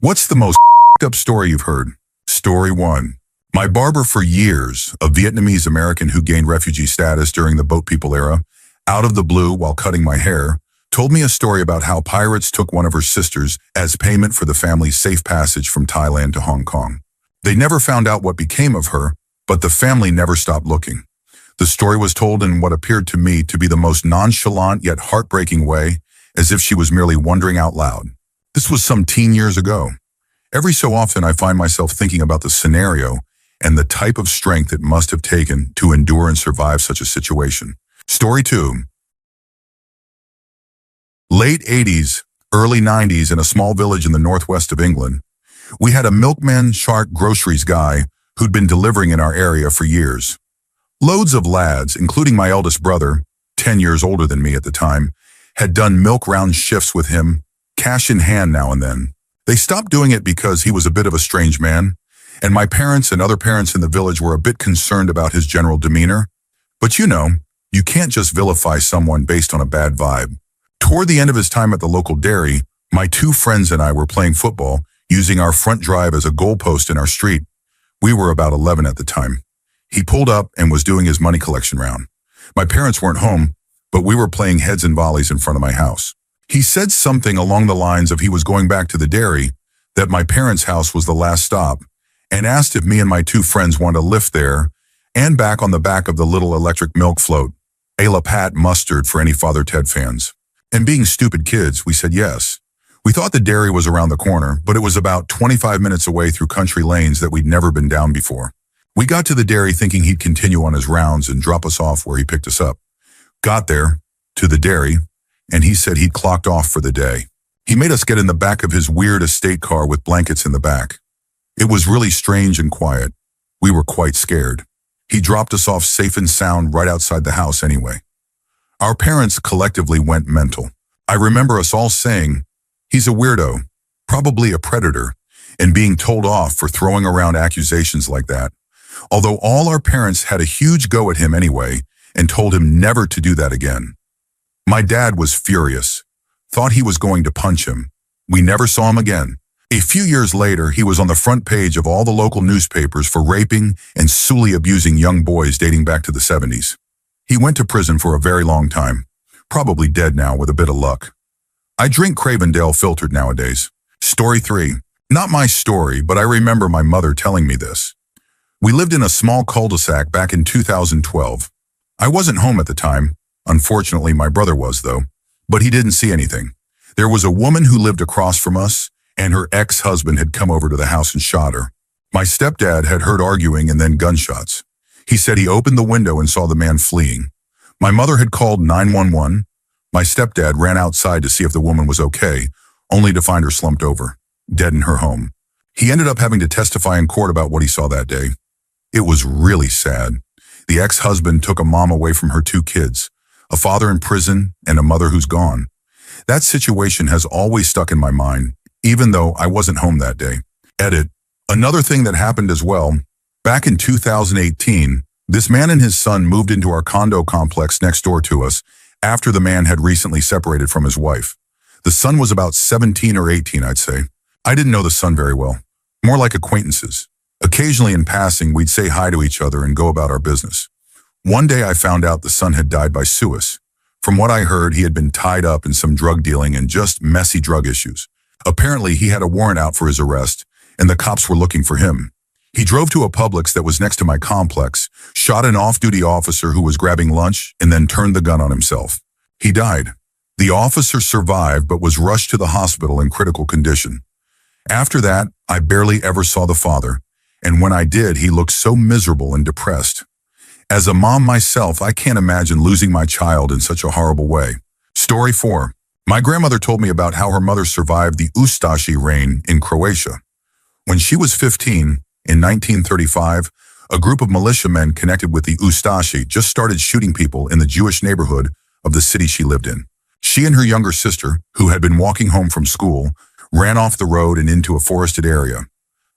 What's the most up story you've heard? Story 1. My barber for years, a Vietnamese American who gained refugee status during the boat people era, out of the blue while cutting my hair, told me a story about how pirates took one of her sisters as payment for the family's safe passage from Thailand to Hong Kong. They never found out what became of her, but the family never stopped looking. The story was told in what appeared to me to be the most nonchalant yet heartbreaking way, as if she was merely wondering out loud. This was some teen years ago. Every so often I find myself thinking about the scenario and the type of strength it must have taken to endure and survive such a situation. Story 2. Late 80s, early 90s in a small village in the northwest of England, we had a milkman shark groceries guy who'd been delivering in our area for years. Loads of lads, including my eldest brother, 10 years older than me at the time, had done milk round shifts with him, cash in hand now and then. They stopped doing it because he was a bit of a strange man, and my parents and other parents in the village were a bit concerned about his general demeanor. But you can't just vilify someone based on a bad vibe. Toward the end of his time at the local dairy, my two friends and I were playing football, using our front drive as a goalpost in our street. We were about 11 at the time. He pulled up and was doing his money collection round. My parents weren't home, but we were playing heads and volleys in front of my house. He said something along the lines of he was going back to the dairy, that my parents' house was the last stop, and asked if me and my two friends wanted a lift there and back on the back of the little electric milk float, a La Pat mustard for any Father Ted fans. And being stupid kids, we said yes. We thought the dairy was around the corner, but it was about 25 minutes away through country lanes that we'd never been down before. We got to the dairy thinking he'd continue on his rounds and drop us off where he picked us up. Got there, to the dairy, and he said he'd clocked off for the day. He made us get in the back of his weird estate car with blankets in the back. It was really strange and quiet. We were quite scared. He dropped us off safe and sound right outside the house anyway. Our parents collectively went mental. I remember us all saying, "He's a weirdo, probably a predator," and being told off for throwing around accusations like that. Although all our parents had a huge go at him anyway and told him never to do that again. My dad was furious, thought he was going to punch him. We never saw him again. A few years later, he was on the front page of all the local newspapers for raping and sexually abusing young boys dating back to the 70s. He went to prison for a very long time, probably dead now with a bit of luck. I drink Cravendale filtered nowadays. Story 3. Not my story, but I remember my mother telling me this. We lived in a small cul-de-sac back in 2012. I wasn't home at the time. Unfortunately, my brother was, though, but he didn't see anything. There was a woman who lived across from us, and her ex-husband had come over to the house and shot her. My stepdad had heard arguing and then gunshots. He said he opened the window and saw the man fleeing. My mother had called 911. My stepdad ran outside to see if the woman was okay, only to find her slumped over, dead in her home. He ended up having to testify in court about what he saw that day. It was really sad. The ex-husband took a mom away from her two kids, a father in prison, and a mother who's gone. That situation has always stuck in my mind, even though I wasn't home that day. Edit. Another thing that happened as well, back in 2018, this man and his son moved into our condo complex next door to us after the man had recently separated from his wife. The son was about 17 or 18, I'd say. I didn't know the son very well, more like acquaintances. Occasionally in passing, we'd say hi to each other and go about our business. One day I found out the son had died by suicide. From what I heard, he had been tied up in some drug dealing and just messy drug issues. Apparently, he had a warrant out for his arrest, and the cops were looking for him. He drove to a Publix that was next to my complex, shot an off-duty officer who was grabbing lunch, and then turned the gun on himself. He died. The officer survived but was rushed to the hospital in critical condition. After that, I barely ever saw the father, and when I did, he looked so miserable and depressed. As a mom myself, I can't imagine losing my child in such a horrible way. Story 4. My grandmother told me about how her mother survived the Ustashi reign in Croatia. When she was 15, in 1935, a group of militiamen connected with the Ustashi just started shooting people in the Jewish neighborhood of the city she lived in. She and her younger sister, who had been walking home from school, ran off the road and into a forested area.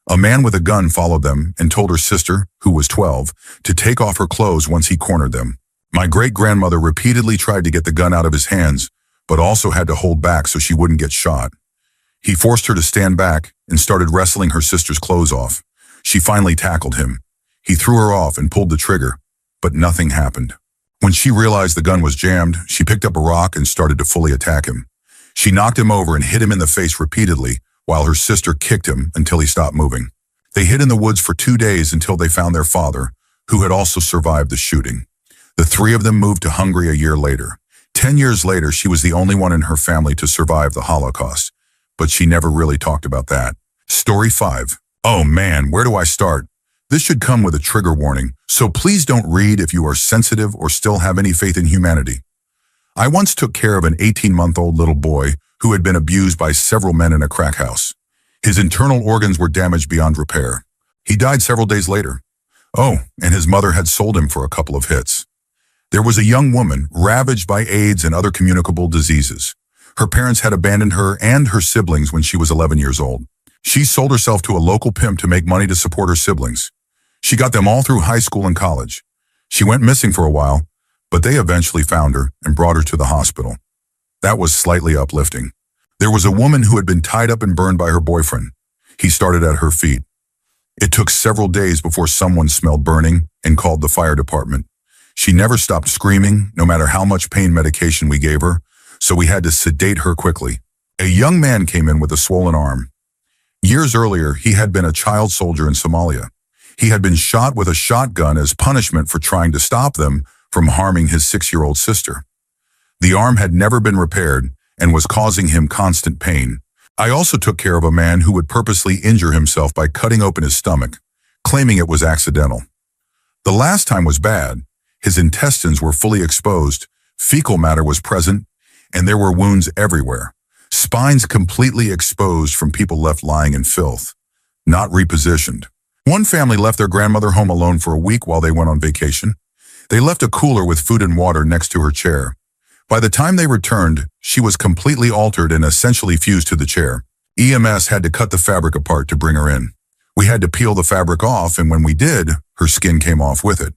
A man with a gun followed them and told her sister, who was 12, to take off her clothes once he cornered them. My great-grandmother repeatedly tried to get the gun out of his hands, but also had to hold back so she wouldn't get shot. He forced her to stand back and started wrestling her sister's clothes off. She finally tackled him. He threw her off and pulled the trigger, but nothing happened. When she realized the gun was jammed, she picked up a rock and started to fully attack him. She knocked him over and hit him in the face repeatedly, while her sister kicked him until he stopped moving. They hid in the woods for 2 days until they found their father, who had also survived the shooting. The three of them moved to Hungary a year later. 10 years later, she was the only one in her family to survive the Holocaust, but she never really talked about that. Story 5. Oh man, where do I start? This should come with a trigger warning, so please don't read if you are sensitive or still have any faith in humanity. I once took care of an 18-month-old little boy who had been abused by several men in a crack house. His internal organs were damaged beyond repair. He died several days later. Oh, and his mother had sold him for a couple of hits. There was a young woman ravaged by AIDS and other communicable diseases. Her parents had abandoned her and her siblings when she was 11 years old. She sold herself to a local pimp to make money to support her siblings. She got them all through high school and college. She went missing for a while, but they eventually found her and brought her to the hospital. That was slightly uplifting. There was a woman who had been tied up and burned by her boyfriend. He started at her feet. It took several days before someone smelled burning and called the fire department. She never stopped screaming, no matter how much pain medication we gave her, so we had to sedate her quickly. A young man came in with a swollen arm. Years earlier, he had been a child soldier in Somalia. He had been shot with a shotgun as punishment for trying to stop them from harming his 6-year-old sister. The arm had never been repaired and was causing him constant pain. I also took care of a man who would purposely injure himself by cutting open his stomach, claiming it was accidental. The last time was bad. His intestines were fully exposed, fecal matter was present, and there were wounds everywhere. Spines completely exposed from people left lying in filth, not repositioned. One family left their grandmother home alone for a week while they went on vacation. They left a cooler with food and water next to her chair. By the time they returned, she was completely altered and essentially fused to the chair. EMS had to cut the fabric apart to bring her in. We had to peel the fabric off, and when we did, her skin came off with it.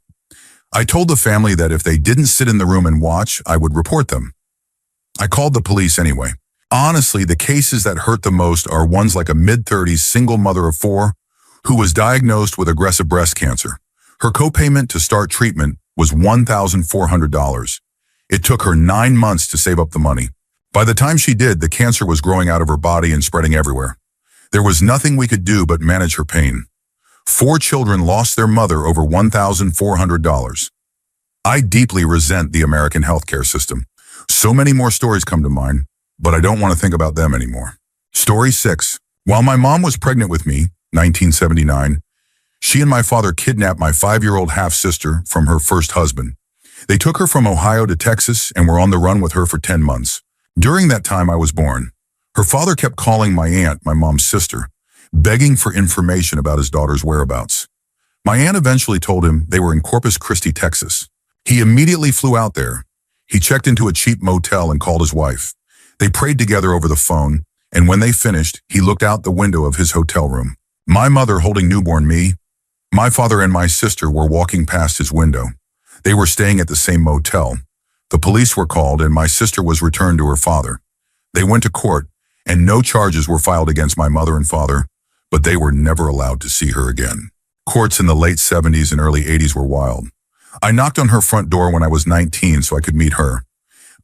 I told the family that if they didn't sit in the room and watch, I would report them. I called the police anyway. Honestly, the cases that hurt the most are ones like a mid-30s single mother of 4 who was diagnosed with aggressive breast cancer. Her copayment to start treatment was $1,400. It took her 9 months to save up the money. By the time she did, the cancer was growing out of her body and spreading everywhere. There was nothing we could do but manage her pain. 4 children lost their mother over $1,400. I deeply resent the American healthcare system. So many more stories come to mind, but I don't want to think about them anymore. Story 6. While my mom was pregnant with me, 1979, she and my father kidnapped my 5-year-old half-sister from her first husband. They took her from Ohio to Texas and were on the run with her for 10 months. During that time, I was born. Her father kept calling my aunt, my mom's sister, begging for information about his daughter's whereabouts. My aunt eventually told him they were in Corpus Christi, Texas. He immediately flew out there. He checked into a cheap motel and called his wife. They prayed together over the phone, and when they finished, he looked out the window of his hotel room. My mother holding newborn me, my father and my sister were walking past his window. They were staying at the same motel. The police were called and my sister was returned to her father. They went to court and no charges were filed against my mother and father, but they were never allowed to see her again. Courts in the late 70s and early 80s were wild. I knocked on her front door when I was 19 so I could meet her.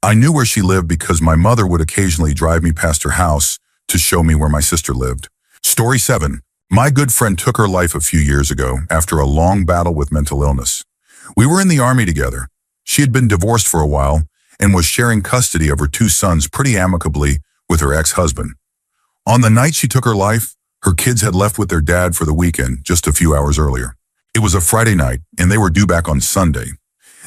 I knew where she lived because my mother would occasionally drive me past her house to show me where my sister lived. Story 7. My good friend took her life a few years ago after a long battle with mental illness. We were in the Army together. She had been divorced for a while and was sharing custody of her 2 sons pretty amicably with her ex-husband. On the night she took her life, her kids had left with their dad for the weekend just a few hours earlier. It was a Friday night and they were due back on Sunday.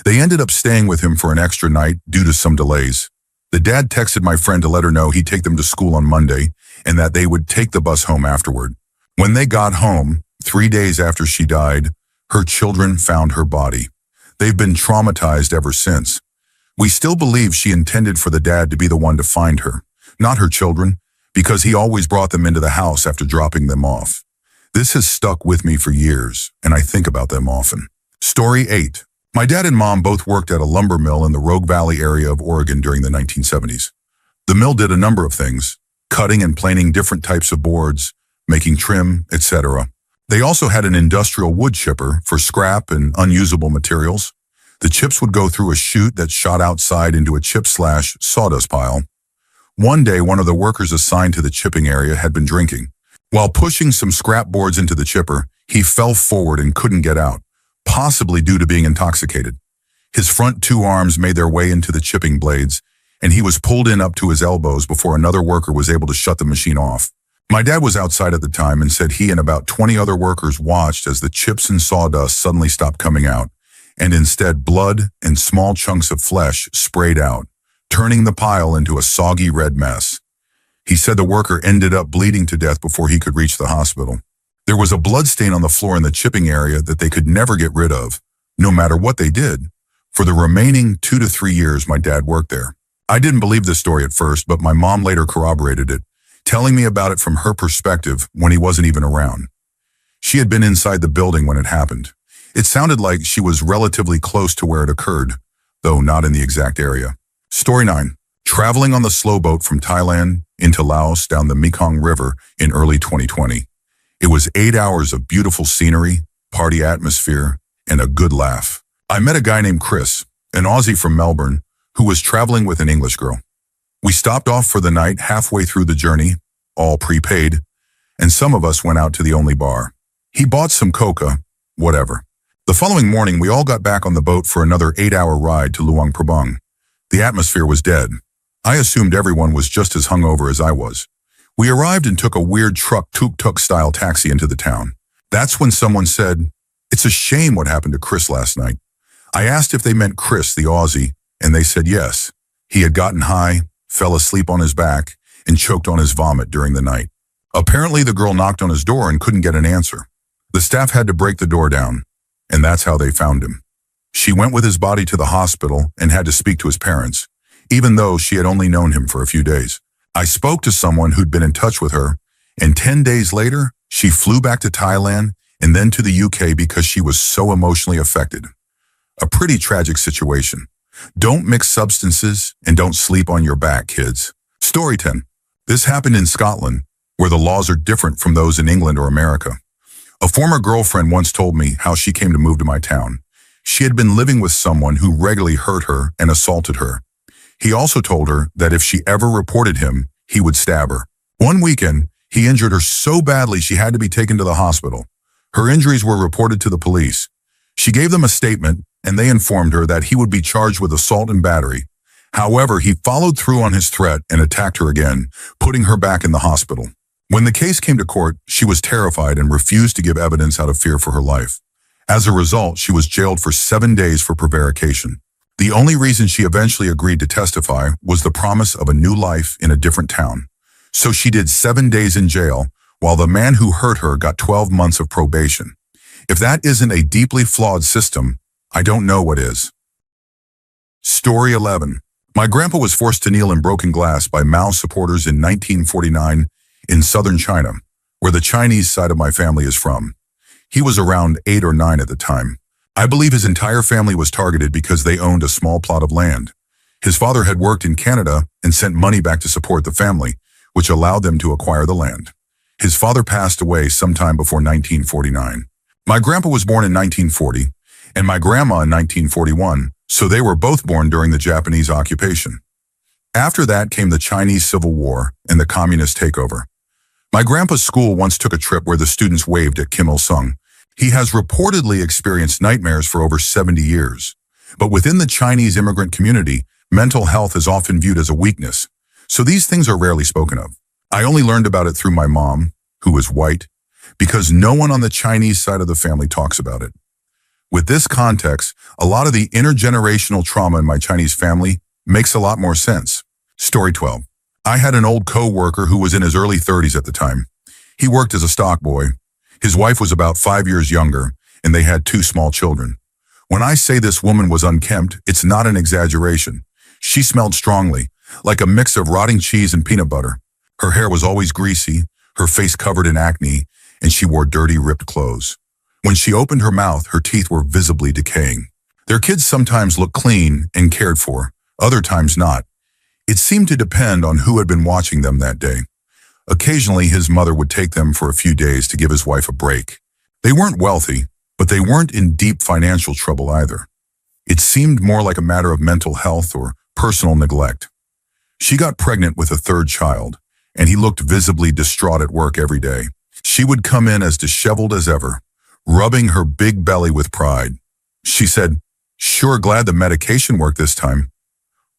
They ended up staying with him for an extra night due to some delays. The dad texted my friend to let her know he'd take them to school on Monday and that they would take the bus home afterward. When they got home, 3 days after she died, her children found her body. They've been traumatized ever since. We still believe she intended for the dad to be the one to find her, not her children, because he always brought them into the house after dropping them off. This has stuck with me for years, and I think about them often. Story 8. My dad and mom both worked at a lumber mill in the Rogue Valley area of Oregon during the 1970s. The mill did a number of things. cutting and planing different types of boards, making trim, etc. They also had an industrial wood chipper for scrap and unusable materials. The chips would go through a chute that shot outside into a chip/sawdust pile. One day, one of the workers assigned to the chipping area had been drinking. While pushing some scrap boards into the chipper, he fell forward and couldn't get out, possibly due to being intoxicated. His front two arms made their way into the chipping blades, and he was pulled in up to his elbows before another worker was able to shut the machine off. My dad was outside at the time and said he and about 20 other workers watched as the chips and sawdust suddenly stopped coming out, and instead blood and small chunks of flesh sprayed out, turning the pile into a soggy red mess. He said the worker ended up bleeding to death before he could reach the hospital. There was a blood stain on the floor in the chipping area that they could never get rid of, no matter what they did. For the remaining 2 to 3 years my dad worked there. I didn't believe this story at first, but my mom later corroborated it, telling me about it from her perspective when he wasn't even around. She had been inside the building when it happened. It sounded like she was relatively close to where it occurred, though not in the exact area. Story 9. Traveling on the slow boat from Thailand into Laos down the Mekong River in early 2020. It was 8 hours of beautiful scenery, party atmosphere, and a good laugh. I met a guy named Chris, an Aussie from Melbourne, who was traveling with an English girl. We stopped off for the night halfway through the journey, all prepaid, and some of us went out to the only bar. He bought some coca, whatever. The following morning, we all got back on the boat for another 8-hour ride to Luang Prabang. The atmosphere was dead. I assumed everyone was just as hungover as I was. We arrived and took a weird truck tuk-tuk style taxi into the town. That's when someone said, "It's a shame what happened to Chris last night." I asked if they meant Chris, the Aussie, and they said yes. He had gotten high, fell asleep on his back, and choked on his vomit during the night. Apparently, the girl knocked on his door and couldn't get an answer. The staff had to break the door down, and that's how they found him. She went with his body to the hospital and had to speak to his parents, even though she had only known him for a few days. I spoke to someone who'd been in touch with her, and 10 days later, she flew back to Thailand and then to the UK because she was so emotionally affected. A pretty tragic situation. Don't mix substances and don't sleep on your back, kids. Story 10. This happened in Scotland, where the laws are different from those in England or America. A former girlfriend once told me how she came to move to my town. She had been living with someone who regularly hurt her and assaulted her. He also told her that if she ever reported him, he would stab her. One weekend, he injured her so badly she had to be taken to the hospital. Her injuries were reported to the police. She gave them a statement, and they informed her that he would be charged with assault and battery. However, he followed through on his threat and attacked her again, putting her back in the hospital. When the case came to court, she was terrified and refused to give evidence out of fear for her life. As a result, she was jailed for 7 days for prevarication. The only reason she eventually agreed to testify was the promise of a new life in a different town. So she did 7 days in jail, while the man who hurt her got 12 months of probation. If that isn't a deeply flawed system, I don't know what is. Story 11. My grandpa was forced to kneel in broken glass by Mao supporters in 1949 in southern China, where the Chinese side of my family is from. He was around 8 or 9 at the time. I believe his entire family was targeted because they owned a small plot of land. His father had worked in Canada and sent money back to support the family, which allowed them to acquire the land. His father passed away sometime before 1949. My grandpa was born in 1940, and my grandma in 1941, so they were both born during the Japanese occupation. After that came the Chinese Civil War and the communist takeover. My grandpa's school once took a trip where the students waved at Kim Il-sung. He has reportedly experienced nightmares for over 70 years. But within the Chinese immigrant community, mental health is often viewed as a weakness, so these things are rarely spoken of. I only learned about it through my mom, who is white, because no one on the Chinese side of the family talks about it. With this context, a lot of the intergenerational trauma in my Chinese family makes a lot more sense. Story 12. I had an old co-worker who was in his early 30s at the time. He worked as a stock boy. His wife was about 5 years younger, and they had 2 small children. When I say this woman was unkempt, it's not an exaggeration. She smelled strongly, like a mix of rotting cheese and peanut butter. Her hair was always greasy, her face covered in acne, and she wore dirty, ripped clothes. When she opened her mouth, her teeth were visibly decaying. Their kids sometimes looked clean and cared for, other times not. It seemed to depend on who had been watching them that day. Occasionally, his mother would take them for a few days to give his wife a break. They weren't wealthy, but they weren't in deep financial trouble either. It seemed more like a matter of mental health or personal neglect. She got pregnant with a third child, and he looked visibly distraught at work every day. She would come in as disheveled as ever, rubbing her big belly with pride. She said, "Sure glad the medication worked this time."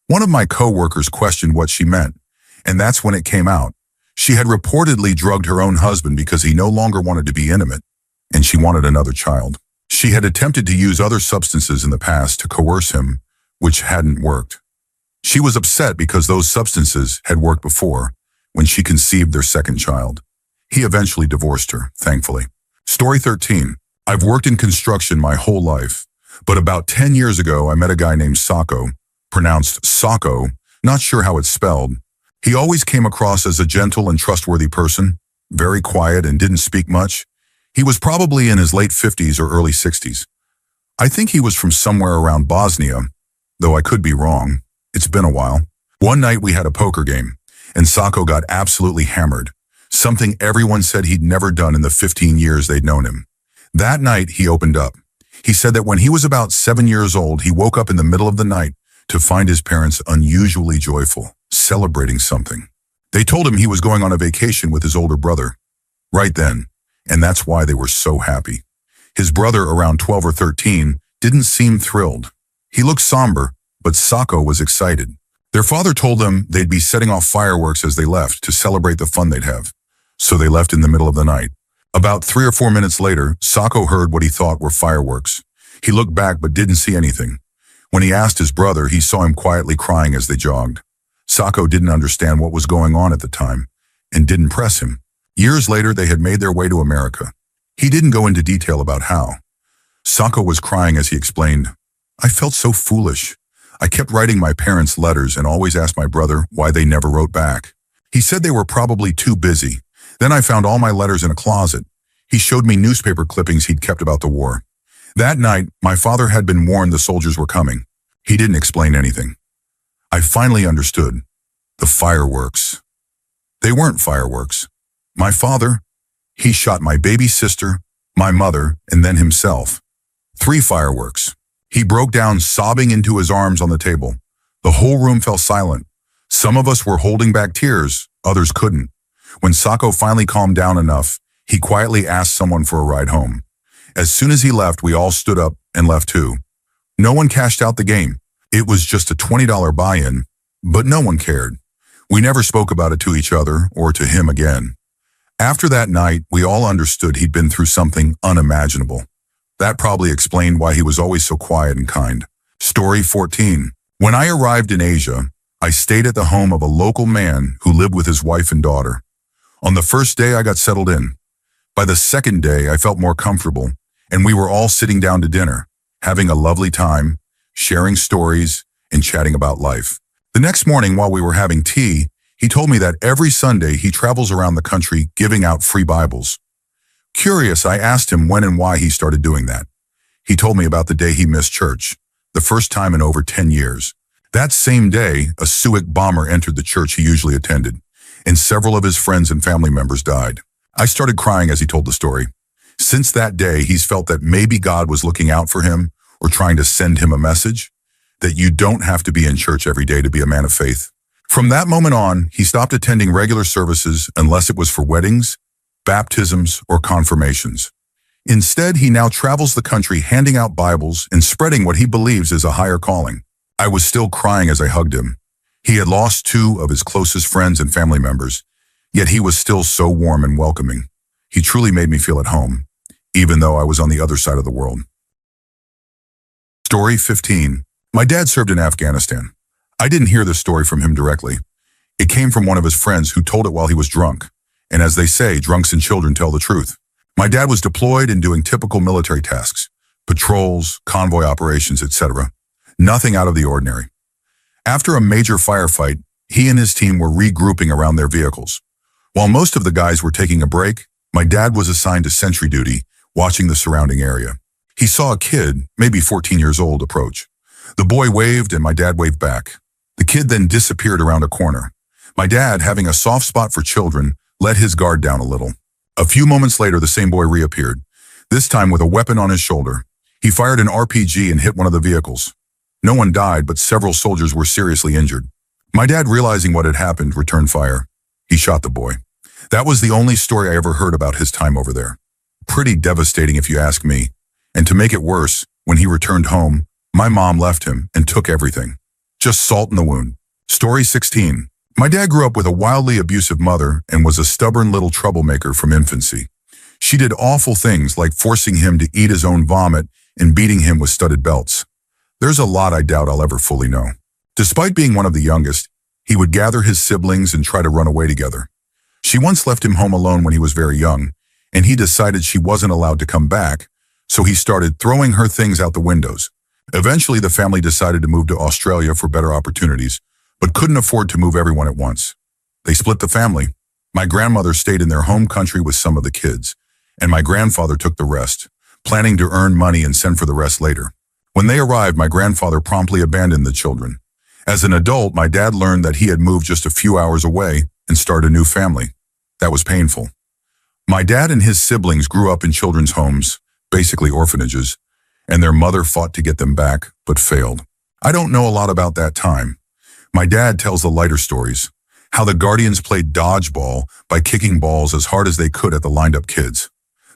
One of my co-workers questioned what she meant, and that's when it came out. She had reportedly drugged her own husband because he no longer wanted to be intimate, and she wanted another child. She had attempted to use other substances in the past to coerce him, which hadn't worked. She was upset because those substances had worked before, when she conceived their second child. He eventually divorced her, thankfully. Story 13. I've worked in construction my whole life, but about 10 years ago I met a guy named Sacco, pronounced Sacco, not sure how it's spelled. He always came across as a gentle and trustworthy person, very quiet and didn't speak much. He was probably in his late 50s or early 60s. I think he was from somewhere around Bosnia, though I could be wrong. It's been a while. One night we had a poker game, and Sacco got absolutely hammered, something everyone said he'd never done in the 15 years they'd known him. That night, he opened up. He said that when he was about 7 years old, he woke up in the middle of the night to find his parents unusually joyful, celebrating something. They told him he was going on a vacation with his older brother. Right then, and that's why they were so happy. His brother, around 12 or 13, didn't seem thrilled. He looked somber, but Sacco was excited. Their father told them they'd be setting off fireworks as they left to celebrate the fun they'd have. So they left in the middle of the night. About 3 or 4 minutes later, Sacco heard what he thought were fireworks. He looked back but didn't see anything. When he asked his brother, he saw him quietly crying as they jogged. Sacco didn't understand what was going on at the time and didn't press him. Years later, they had made their way to America. He didn't go into detail about how. Sacco was crying as he explained, "I felt so foolish. I kept writing my parents letters and always asked my brother why they never wrote back. He said they were probably too busy. Then I found all my letters in a closet. He showed me newspaper clippings he'd kept about the war. That night, my father had been warned the soldiers were coming. He didn't explain anything. I finally understood. The fireworks. They weren't fireworks. My father, he shot my baby sister, my mother, and then himself. 3 fireworks. He broke down, sobbing into his arms on the table. The whole room fell silent. Some of us were holding back tears, others couldn't. When Sacco finally calmed down enough, he quietly asked someone for a ride home. As soon as he left, we all stood up and left too. No one cashed out the game. It was just a $20 buy-in, but no one cared. We never spoke about it to each other or to him again. After that night, we all understood he'd been through something unimaginable. That probably explained why he was always so quiet and kind. Story 14. When I arrived in Asia, I stayed at the home of a local man who lived with his wife and daughter. On the first day, I got settled in. By the second day, I felt more comfortable, and we were all sitting down to dinner, having a lovely time, sharing stories, and chatting about life. The next morning, while we were having tea, he told me that every Sunday he travels around the country giving out free Bibles. Curious, I asked him when and why he started doing that. He told me about the day he missed church, the first time in over 10 years. That same day, a Suic bomber entered the church he usually attended, and several of his friends and family members died. I started crying as he told the story. Since that day, he's felt that maybe God was looking out for him or trying to send him a message, that you don't have to be in church every day to be a man of faith. From that moment on, he stopped attending regular services unless it was for weddings, baptisms, or confirmations. Instead, he now travels the country handing out Bibles and spreading what he believes is a higher calling. I was still crying as I hugged him. He had lost 2 of his closest friends and family members, yet he was still so warm and welcoming. He truly made me feel at home, even though I was on the other side of the world. Story 15. My dad served in Afghanistan. I didn't hear this story from him directly. It came from one of his friends who told it while he was drunk. And as they say, drunks and children tell the truth. My dad was deployed and doing typical military tasks, patrols, convoy operations, etc. Nothing out of the ordinary. After a major firefight, he and his team were regrouping around their vehicles. While most of the guys were taking a break, my dad was assigned to sentry duty, watching the surrounding area. He saw a kid, maybe 14 years old, approach. The boy waved and my dad waved back. The kid then disappeared around a corner. My dad, having a soft spot for children, let his guard down a little. A few moments later, the same boy reappeared, this time with a weapon on his shoulder. He fired an RPG and hit one of the vehicles. No one died, but several soldiers were seriously injured. My dad, realizing what had happened, returned fire. He shot the boy. That was the only story I ever heard about his time over there. Pretty devastating if you ask me. And to make it worse, when he returned home, my mom left him and took everything. Just salt in the wound. Story 16. My dad grew up with a wildly abusive mother and was a stubborn little troublemaker from infancy. She did awful things like forcing him to eat his own vomit and beating him with studded belts. There's a lot I doubt I'll ever fully know. Despite being one of the youngest, he would gather his siblings and try to run away together. She once left him home alone when he was very young, and he decided she wasn't allowed to come back, so he started throwing her things out the windows. Eventually, the family decided to move to Australia for better opportunities, but couldn't afford to move everyone at once. They split the family. My grandmother stayed in their home country with some of the kids, and my grandfather took the rest, planning to earn money and send for the rest later. When they arrived, my grandfather promptly abandoned the children. As an adult, my dad learned that he had moved just a few hours away and started a new family. That was painful. My dad and his siblings grew up in children's homes, basically orphanages, and their mother fought to get them back, but failed. I don't know a lot about that time. My dad tells the lighter stories, how the guardians played dodgeball by kicking balls as hard as they could at the lined-up kids.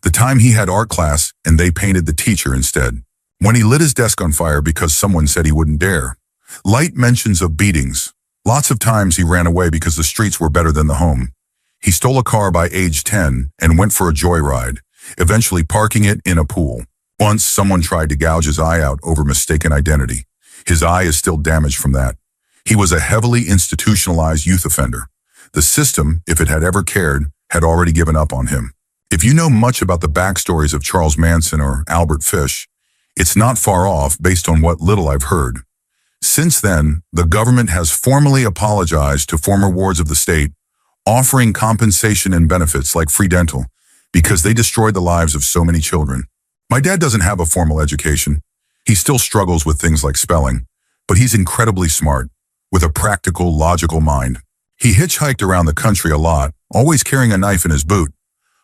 The time he had art class and they painted the teacher instead. When he lit his desk on fire because someone said he wouldn't dare. Light mentions of beatings. Lots of times he ran away because the streets were better than the home. He stole a car by age 10 and went for a joyride, eventually parking it in a pool. Once, someone tried to gouge his eye out over mistaken identity. His eye is still damaged from that. He was a heavily institutionalized youth offender. The system, if it had ever cared, had already given up on him. If you know much about the backstories of Charles Manson or Albert Fish, it's not far off based on what little I've heard. Since then, the government has formally apologized to former wards of the state, offering compensation and benefits like free dental, because they destroyed the lives of so many children. My dad doesn't have a formal education. He still struggles with things like spelling, but he's incredibly smart, with a practical, logical mind. He hitchhiked around the country a lot, always carrying a knife in his boot.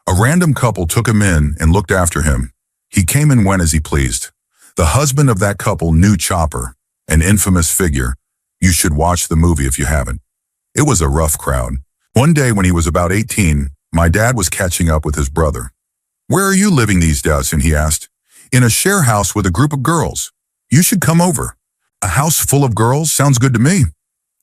A random couple took him in and looked after him. He came and went as he pleased. The husband of that couple knew Chopper, an infamous figure. You should watch the movie if you haven't. It was a rough crowd. One day when he was about 18, my dad was catching up with his brother. "Where are you living these days?" and he asked. "In a share house with a group of girls. You should come over." "A house full of girls? Sounds good to me."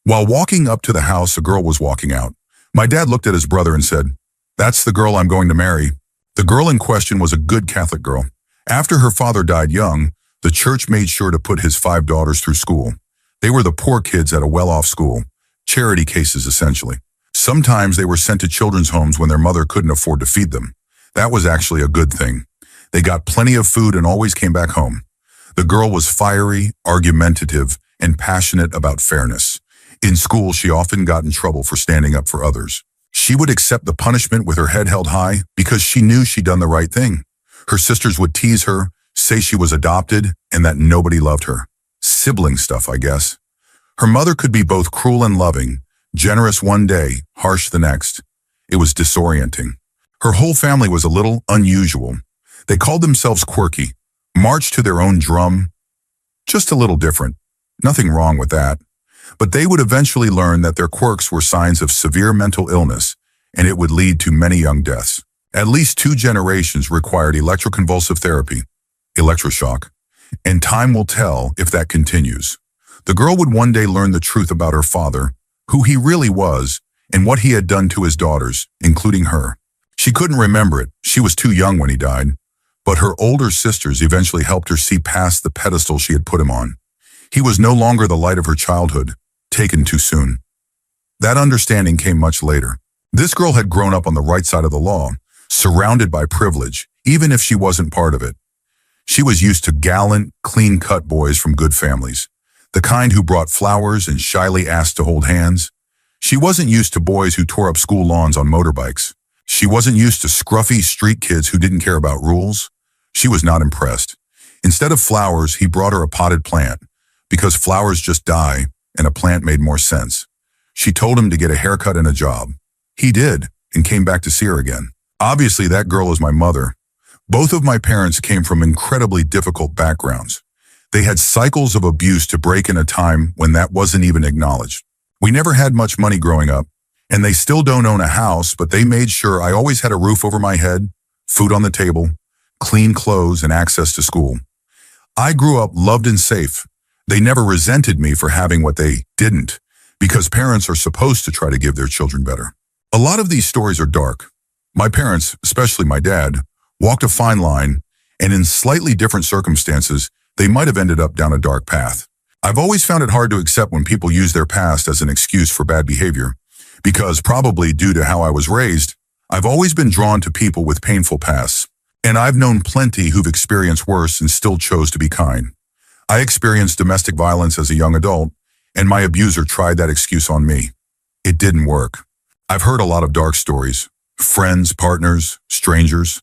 While walking up to the house, a girl was walking out. My dad looked at his brother and said, "That's the girl I'm going to marry." The girl in question was a good Catholic girl. After her father died young, the church made sure to put his 5 daughters through school. They were the poor kids at a well-off school, charity cases essentially. Sometimes they were sent to children's homes when their mother couldn't afford to feed them. That was actually a good thing. They got plenty of food and always came back home. The girl was fiery, argumentative, and passionate about fairness. In school, she often got in trouble for standing up for others. She would accept the punishment with her head held high because she knew she'd done the right thing. Her sisters would tease her, say she was adopted, and that nobody loved her. Sibling stuff, I guess. Her mother could be both cruel and loving, generous one day, harsh the next. It was disorienting. Her whole family was a little unusual. They called themselves quirky, marched to their own drum. Just a little different. Nothing wrong with that. But they would eventually learn that their quirks were signs of severe mental illness, and it would lead to many young deaths. At least 2 generations required electroconvulsive therapy, electroshock, and time will tell if that continues. The girl would one day learn the truth about her father, who he really was, and what he had done to his daughters, including her. She couldn't remember it. She was too young when he died. But her older sisters eventually helped her see past the pedestal she had put him on. He was no longer the light of her childhood, taken too soon. That understanding came much later. This girl had grown up on the right side of the law, surrounded by privilege, even if she wasn't part of it. She was used to gallant, clean-cut boys from good families, the kind who brought flowers and shyly asked to hold hands. She wasn't used to boys who tore up school lawns on motorbikes. She wasn't used to scruffy street kids who didn't care about rules. She was not impressed. Instead of flowers, he brought her a potted plant, because flowers just die, and a plant made more sense. She told him to get a haircut and a job. He did, and came back to see her again. Obviously, that girl is my mother. Both of my parents came from incredibly difficult backgrounds. They had cycles of abuse to break in a time when that wasn't even acknowledged. We never had much money growing up, and they still don't own a house, but they made sure I always had a roof over my head, food on the table, clean clothes, and access to school. I grew up loved and safe. They never resented me for having what they didn't, because parents are supposed to try to give their children better. A lot of these stories are dark. My parents, especially my dad, walked a fine line, and in slightly different circumstances, they might have ended up down a dark path. I've always found it hard to accept when people use their past as an excuse for bad behavior, because probably due to how I was raised, I've always been drawn to people with painful pasts, and I've known plenty who've experienced worse and still chose to be kind. I experienced domestic violence as a young adult, and my abuser tried that excuse on me. It didn't work. I've heard a lot of dark stories, friends, partners, strangers,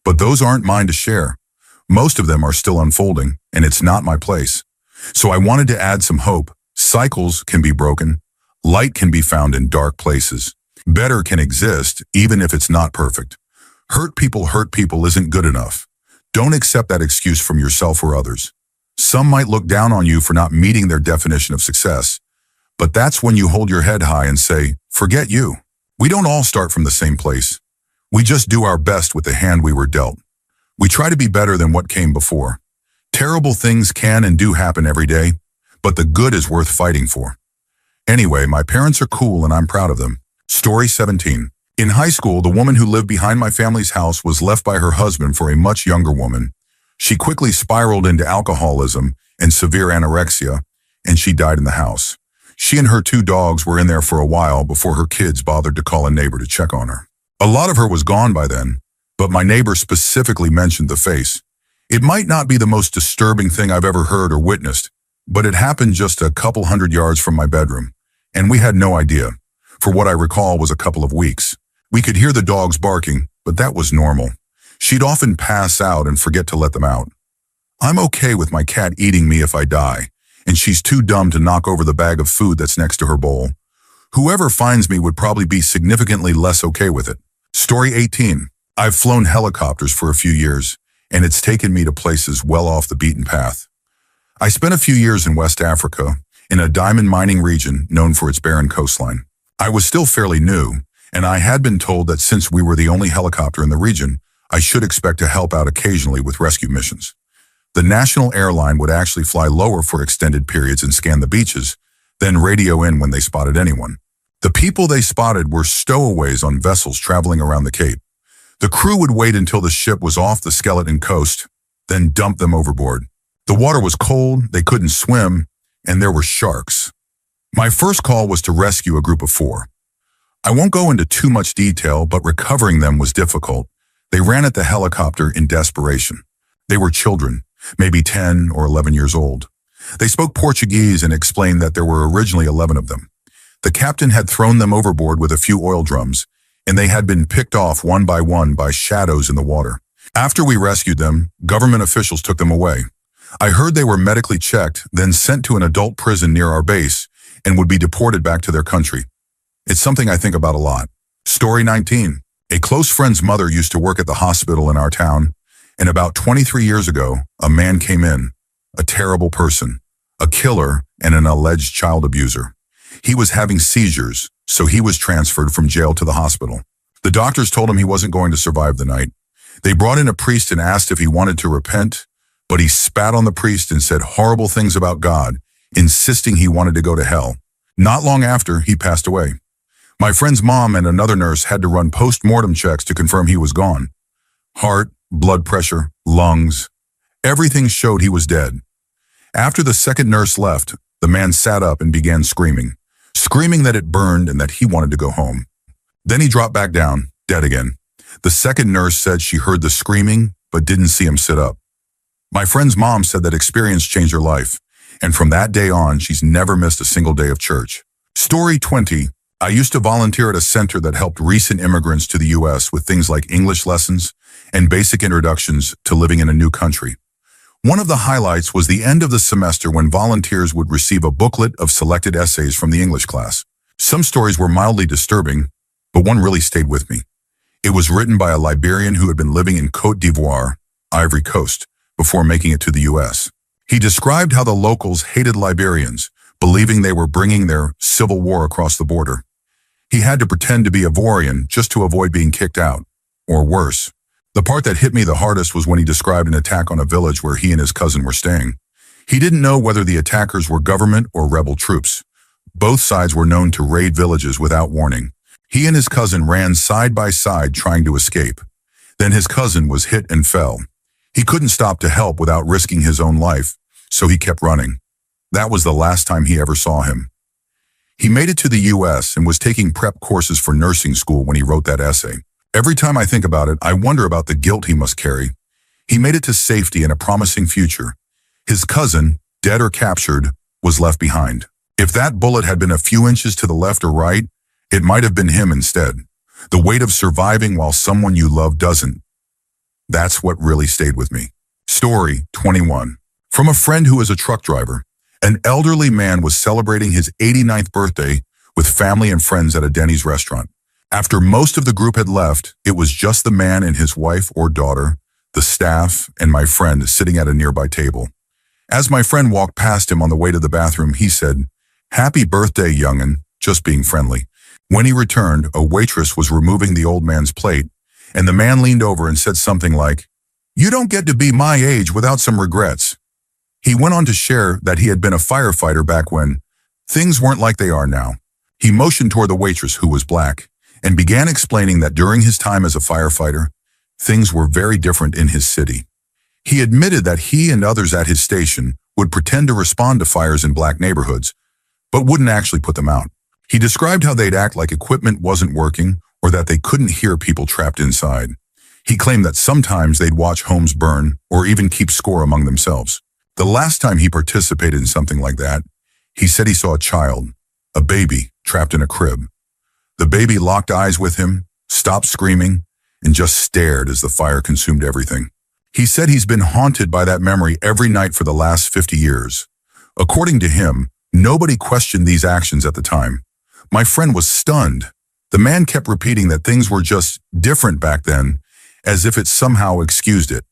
but those aren't mine to share. Most of them are still unfolding, and it's not my place. So I wanted to add some hope. Cycles can be broken. Light can be found in dark places. Better can exist, even if it's not perfect. Hurt people isn't good enough. Don't accept that excuse from yourself or others. Some might look down on you for not meeting their definition of success, but that's when you hold your head high and say, forget you. We don't all start from the same place. We just do our best with the hand we were dealt. We try to be better than what came before. Terrible things can and do happen every day, but the good is worth fighting for. Anyway, my parents are cool and I'm proud of them. Story 17. In high school, the woman who lived behind my family's house was left by her husband for a much younger woman. She quickly spiraled into alcoholism and severe anorexia, and she died in the house. She and her 2 dogs were in there for a while before her kids bothered to call a neighbor to check on her. A lot of her was gone by then, but my neighbor specifically mentioned the face. It might not be the most disturbing thing I've ever heard or witnessed, but it happened just a couple hundred yards from my bedroom, and we had no idea. For what I recall was a couple of weeks. We could hear the dogs barking, but that was normal. She'd often pass out and forget to let them out. I'm okay with my cat eating me if I die, and she's too dumb to knock over the bag of food that's next to her bowl. Whoever finds me would probably be significantly less okay with it. Story 18. I've flown helicopters for a few years, and it's taken me to places well off the beaten path. I spent a few years in West Africa, in a diamond mining region known for its barren coastline. I was still fairly new, and I had been told that since we were the only helicopter in the region, I should expect to help out occasionally with rescue missions. The national airline would actually fly lower for extended periods and scan the beaches, then radio in when they spotted anyone. The people they spotted were stowaways on vessels traveling around the Cape. The crew would wait until the ship was off the skeleton coast, then dump them overboard. The water was cold, they couldn't swim, and there were sharks. My first call was to rescue a group of 4. I won't go into too much detail, but recovering them was difficult. They ran at the helicopter in desperation. They were children, maybe 10 or 11 years old. They spoke Portuguese and explained that there were originally 11 of them. The captain had thrown them overboard with a few oil drums, and they had been picked off one by shadows in the water. After we rescued them, government officials took them away. I heard they were medically checked, then sent to an adult prison near our base, and would be deported back to their country. It's something I think about a lot. Story 19. A close friend's mother used to work at the hospital in our town, and about 23 years ago, a man came in, a terrible person, a killer, and an alleged child abuser. He was having seizures, so he was transferred from jail to the hospital. The doctors told him he wasn't going to survive the night. They brought in a priest and asked if he wanted to repent, but he spat on the priest and said horrible things about God, insisting he wanted to go to hell. Not long after, he passed away. My friend's mom and another nurse had to run post-mortem checks to confirm he was gone. Heart, blood pressure, lungs, everything showed he was dead. After the second nurse left, the man sat up and began screaming that it burned and that he wanted to go home. Then he dropped back down, dead again. The second nurse said she heard the screaming, but didn't see him sit up. My friend's mom said that experience changed her life, and from that day on, she's never missed a single day of church. Story 20. I used to volunteer at a center that helped recent immigrants to the U.S. with things like English lessons and basic introductions to living in a new country. One of the highlights was the end of the semester when volunteers would receive a booklet of selected essays from the English class. Some stories were mildly disturbing, but one really stayed with me. It was written by a Liberian who had been living in Côte d'Ivoire, Ivory Coast, before making it to the U.S. He described how the locals hated Liberians, believing they were bringing their civil war across the border. He had to pretend to be Ivorian just to avoid being kicked out, or worse. The part that hit me the hardest was when he described an attack on a village where he and his cousin were staying. He didn't know whether the attackers were government or rebel troops. Both sides were known to raid villages without warning. He and his cousin ran side by side trying to escape. Then his cousin was hit and fell. He couldn't stop to help without risking his own life, so he kept running. That was the last time he ever saw him. He made it to the U.S. and was taking prep courses for nursing school when he wrote that essay. Every time I think about it, I wonder about the guilt he must carry. He made it to safety and a promising future. His cousin, dead or captured, was left behind. If that bullet had been a few inches to the left or right, it might have been him instead. The weight of surviving while someone you love doesn't. That's what really stayed with me. Story 21. From a friend who is a truck driver. An elderly man was celebrating his 89th birthday with family and friends at a Denny's restaurant. After most of the group had left, it was just the man and his wife or daughter, the staff, and my friend sitting at a nearby table. As my friend walked past him on the way to the bathroom, he said, "Happy birthday, young'un," just being friendly. When he returned, a waitress was removing the old man's plate, and the man leaned over and said something like, "You don't get to be my age without some regrets." He went on to share that he had been a firefighter back when things weren't like they are now. He motioned toward the waitress, who was black, and began explaining that during his time as a firefighter, things were very different in his city. He admitted that he and others at his station would pretend to respond to fires in black neighborhoods, but wouldn't actually put them out. He described how they'd act like equipment wasn't working or that they couldn't hear people trapped inside. He claimed that sometimes they'd watch homes burn or even keep score among themselves. The last time he participated in something like that, he said he saw a child, a baby, trapped in a crib. The baby locked eyes with him, stopped screaming, and just stared as the fire consumed everything. He said he's been haunted by that memory every night for the last 50 years. According to him, nobody questioned these actions at the time. My friend was stunned. The man kept repeating that things were just different back then, as if it somehow excused it.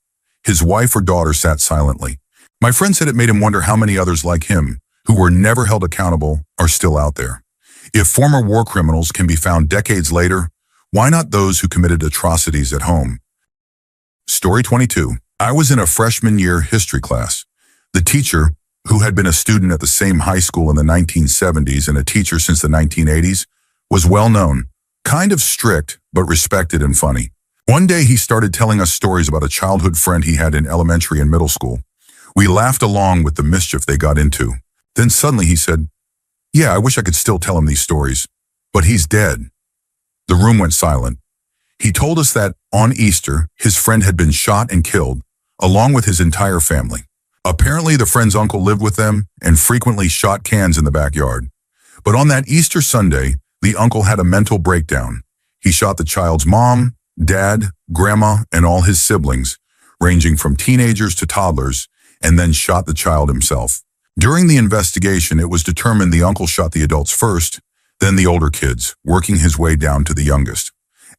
His wife or daughter sat silently. My friend said it made him wonder how many others like him, who were never held accountable, are still out there. If former war criminals can be found decades later, why not those who committed atrocities at home? Story 22. I was in a freshman year history class. The teacher, who had been a student at the same high school in the 1970s and a teacher since the 1980s, was well known, kind of strict, but respected and funny. One day he started telling us stories about a childhood friend he had in elementary and middle school. We laughed along with the mischief they got into. Then suddenly he said, "Yeah, I wish I could still tell him these stories, but he's dead." The room went silent. He told us that on Easter, his friend had been shot and killed, along with his entire family. Apparently, the friend's uncle lived with them and frequently shot cans in the backyard. But on that Easter Sunday, the uncle had a mental breakdown. He shot the child's mom, dad, grandma, and all his siblings, ranging from teenagers to toddlers, and then shot the child himself. During the investigation, it was determined the uncle shot the adults first, then the older kids, working his way down to the youngest.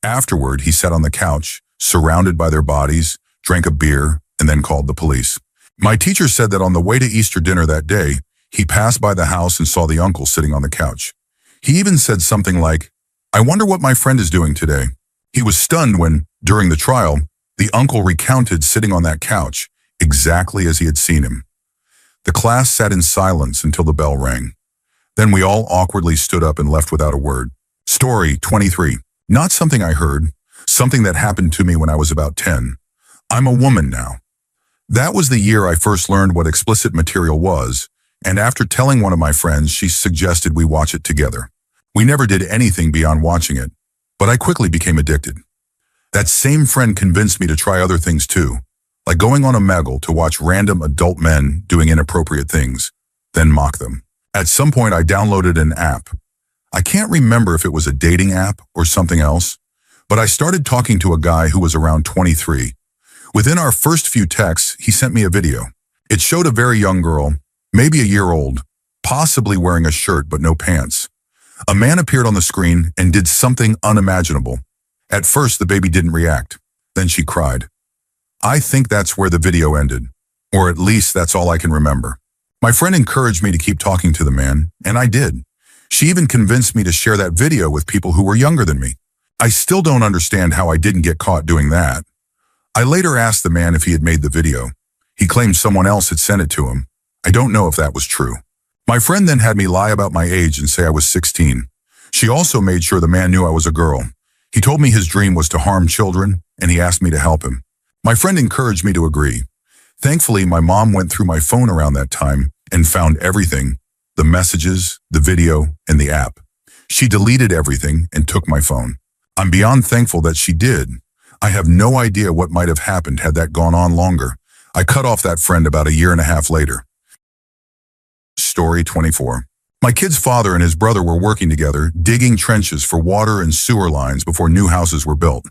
Afterward, he sat on the couch, surrounded by their bodies, drank a beer, and then called the police. My teacher said that on the way to Easter dinner that day, he passed by the house and saw the uncle sitting on the couch. He even said something like, "I wonder what my friend is doing today." He was stunned when, during the trial, the uncle recounted sitting on that couch, exactly as he had seen him. The class sat in silence until the bell rang. Then we all awkwardly stood up and left without a word. Story 23. Not something I heard, something that happened to me when I was about 10. I'm a woman now. That was the year I first learned what explicit material was, and after telling one of my friends, she suggested we watch it together. We never did anything beyond watching it, but I quickly became addicted. That same friend convinced me to try other things too, like going on a Omegle to watch random adult men doing inappropriate things, then mock them. At some point, I downloaded an app. I can't remember if it was a dating app or something else, but I started talking to a guy who was around 23. Within our first few texts, he sent me a video. It showed a very young girl, maybe a year old, possibly wearing a shirt but no pants. A man appeared on the screen and did something unimaginable. At first, the baby didn't react. Then she cried. I think that's where the video ended. Or at least that's all I can remember. My friend encouraged me to keep talking to the man, and I did. She even convinced me to share that video with people who were younger than me. I still don't understand how I didn't get caught doing that. I later asked the man if he had made the video. He claimed someone else had sent it to him. I don't know if that was true. My friend then had me lie about my age and say I was 16. She also made sure the man knew I was a girl. He told me his dream was to harm children, and he asked me to help him. My friend encouraged me to agree. Thankfully, my mom went through my phone around that time and found everything, the messages, the video, and the app. She deleted everything and took my phone. I'm beyond thankful that she did. I have no idea what might have happened had that gone on longer. I cut off that friend about a year and a half later. Story 24. My kid's father and his brother were working together, digging trenches for water and sewer lines before new houses were built.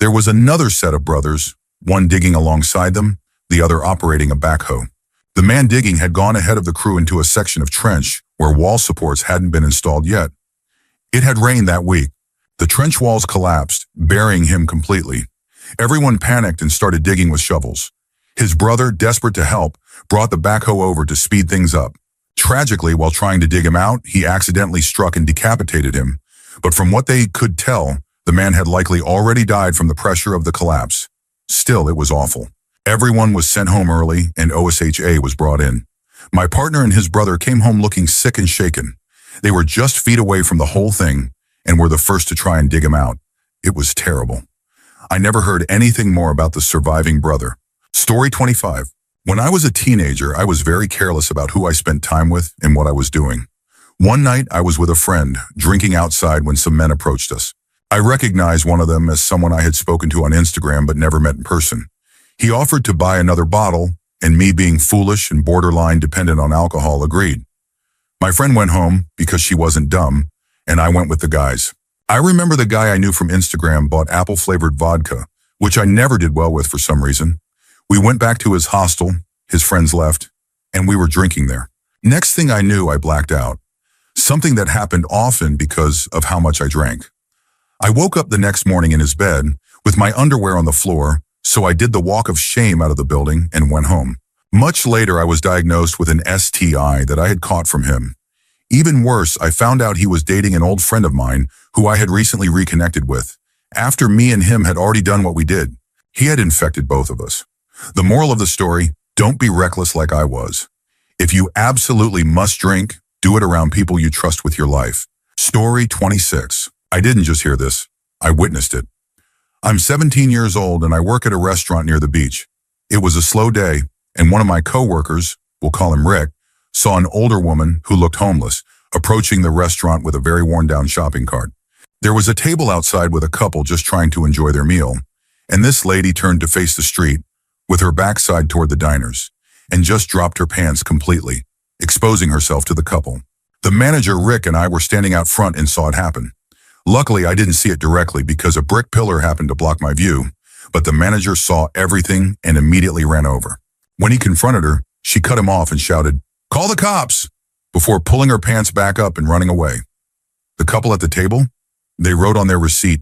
There was another set of brothers, one digging alongside them, the other operating a backhoe. The man digging had gone ahead of the crew into a section of trench where wall supports hadn't been installed yet. It had rained that week. The trench walls collapsed, burying him completely. Everyone panicked and started digging with shovels. His brother, desperate to help, brought the backhoe over to speed things up. Tragically, while trying to dig him out, he accidentally struck and decapitated him. But from what they could tell, the man had likely already died from the pressure of the collapse. Still, it was awful. Everyone was sent home early, and OSHA was brought in. My partner and his brother came home looking sick and shaken. They were just feet away from the whole thing, and were the first to try and dig him out. It was terrible. I never heard anything more about the surviving brother. Story 25. When I was a teenager, I was very careless about who I spent time with and what I was doing. One night, I was with a friend, drinking outside when some men approached us. I recognized one of them as someone I had spoken to on Instagram but never met in person. He offered to buy another bottle, and me being foolish and borderline dependent on alcohol agreed. My friend went home because she wasn't dumb, and I went with the guys. I remember the guy I knew from Instagram bought apple-flavored vodka, which I never did well with for some reason. We went back to his hostel, his friends left, and we were drinking there. Next thing I knew, I blacked out. Something that happened often because of how much I drank. I woke up the next morning in his bed with my underwear on the floor, so I did the walk of shame out of the building and went home. Much later, I was diagnosed with an STI that I had caught from him. Even worse, I found out he was dating an old friend of mine who I had recently reconnected with. After me and him had already done what we did, he had infected both of us. The moral of the story, don't be reckless like I was. If you absolutely must drink, do it around people you trust with your life. Story 26. I didn't just hear this. I witnessed it. I'm 17 years old and I work at a restaurant near the beach. It was a slow day, and one of my coworkers, we'll call him Rick, saw an older woman who looked homeless approaching the restaurant with a very worn-down shopping cart. There was a table outside with a couple just trying to enjoy their meal, and this lady turned to face the street with her backside toward the diners and just dropped her pants completely, exposing herself to the couple. The manager, Rick, and I were standing out front and saw it happen. Luckily, I didn't see it directly because a brick pillar happened to block my view, but the manager saw everything and immediately ran over. When he confronted her, she cut him off and shouted, "Call the cops!" before pulling her pants back up and running away. The couple at the table, they wrote on their receipt,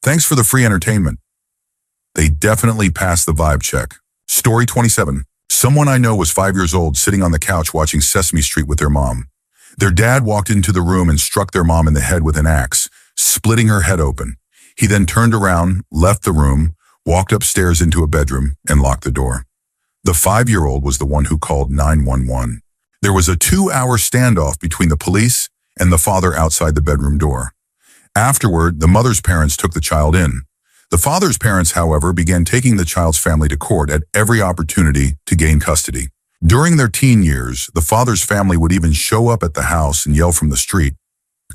"Thanks for the free entertainment." They definitely passed the vibe check. Story 27. Someone I know was 5 years old sitting on the couch watching Sesame Street with their mom. Their dad walked into the room and struck their mom in the head with an axe, splitting her head open. He then turned around, left the room, walked upstairs into a bedroom, and locked the door. The 5-year-old was the one who called 911. There was a 2-hour standoff between the police and the father outside the bedroom door. Afterward, the mother's parents took the child in. The father's parents, however, began taking the child's family to court at every opportunity to gain custody. During their teen years, the father's family would even show up at the house and yell from the street,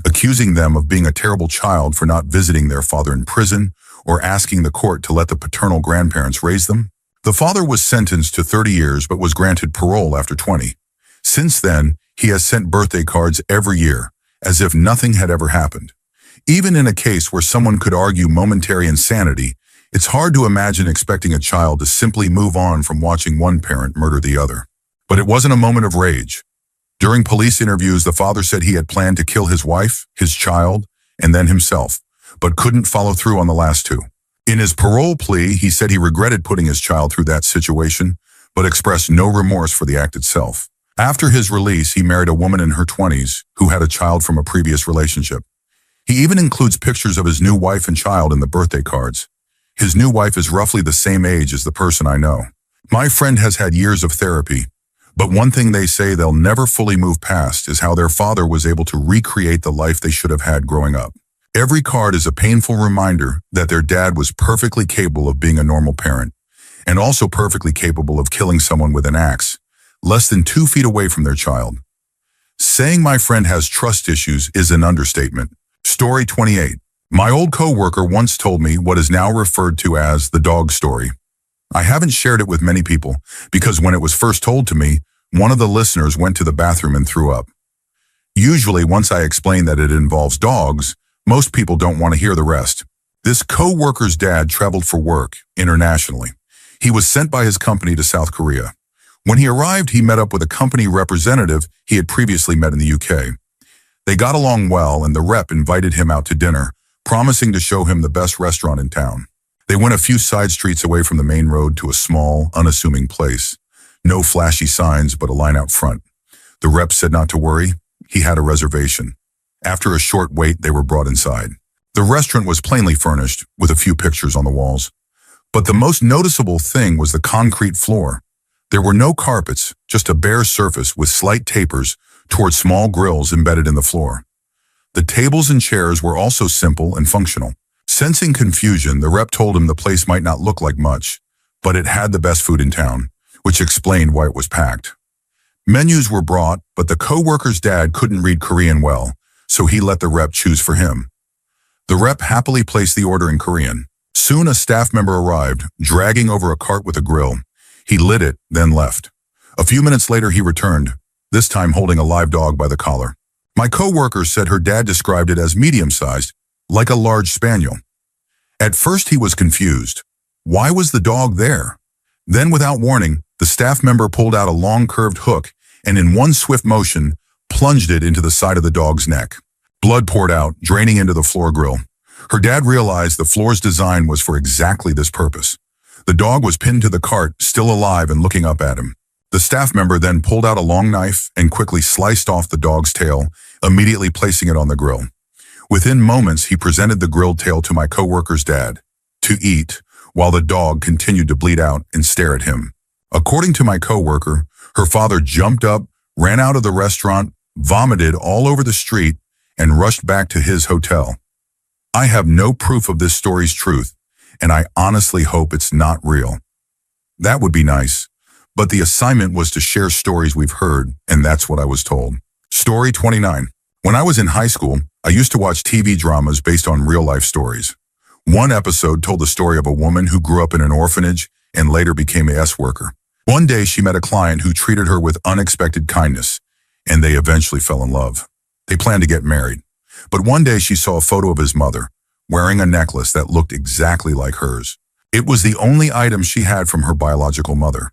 accusing them of being a terrible child for not visiting their father in prison or asking the court to let the paternal grandparents raise them. The father was sentenced to 30 years but was granted parole after 20. Since then, he has sent birthday cards every year, as if nothing had ever happened. Even in a case where someone could argue momentary insanity, it's hard to imagine expecting a child to simply move on from watching one parent murder the other. But it wasn't a moment of rage. During police interviews, the father said he had planned to kill his wife, his child, and then himself, but couldn't follow through on the last two. In his parole plea, he said he regretted putting his child through that situation, but expressed no remorse for the act itself. After his release, he married a woman in her 20s who had a child from a previous relationship. He even includes pictures of his new wife and child in the birthday cards. His new wife is roughly the same age as the person I know. My friend has had years of therapy, but one thing they say they'll never fully move past is how their father was able to recreate the life they should have had growing up. Every card is a painful reminder that their dad was perfectly capable of being a normal parent, and also perfectly capable of killing someone with an axe, less than 2 feet away from their child. Saying my friend has trust issues is an understatement. Story 28. My old coworker once told me what is now referred to as the dog story. I haven't shared it with many people because when it was first told to me, one of the listeners went to the bathroom and threw up. Usually, once I explain that it involves dogs, most people don't want to hear the rest. This coworker's dad traveled for work internationally. He was sent by his company to South Korea. When he arrived, he met up with a company representative he had previously met in the UK. They got along well, and the rep invited him out to dinner, promising to show him the best restaurant in town. They went a few side streets away from the main road to a small, unassuming place. No flashy signs, but a line out front. The rep said not to worry. He had a reservation. After a short wait, they were brought inside. The restaurant was plainly furnished, with a few pictures on the walls. But the most noticeable thing was the concrete floor. There were no carpets, just a bare surface with slight tapers towards small grills embedded in the floor. The tables and chairs were also simple and functional. Sensing confusion, the rep told him the place might not look like much, but it had the best food in town, which explained why it was packed. Menus were brought, but the coworker's dad couldn't read Korean well, so he let the rep choose for him. The rep happily placed the order in Korean. Soon a staff member arrived, dragging over a cart with a grill. He lit it, then left. A few minutes later he returned, this time holding a live dog by the collar. My coworker said her dad described it as medium-sized, like a large spaniel. At first he was confused. Why was the dog there? Then without warning, the staff member pulled out a long curved hook and in one swift motion, plunged it into the side of the dog's neck. Blood poured out, draining into the floor grill. Her dad realized the floor's design was for exactly this purpose. The dog was pinned to the cart, still alive and looking up at him. The staff member then pulled out a long knife and quickly sliced off the dog's tail, immediately placing it on the grill. Within moments, he presented the grilled tail to my coworker's dad to eat, while the dog continued to bleed out and stare at him. According to my coworker, her father jumped up, ran out of the restaurant, vomited all over the street, and rushed back to his hotel. I have no proof of this story's truth, and I honestly hope it's not real. That would be nice, but the assignment was to share stories we've heard, and that's what I was told. Story 29. When I was in high school, I used to watch TV dramas based on real-life stories. One episode told the story of a woman who grew up in an orphanage and later became a S-worker. One day she met a client who treated her with unexpected kindness, and they eventually fell in love. They planned to get married. But one day she saw a photo of his mother, wearing a necklace that looked exactly like hers. It was the only item she had from her biological mother.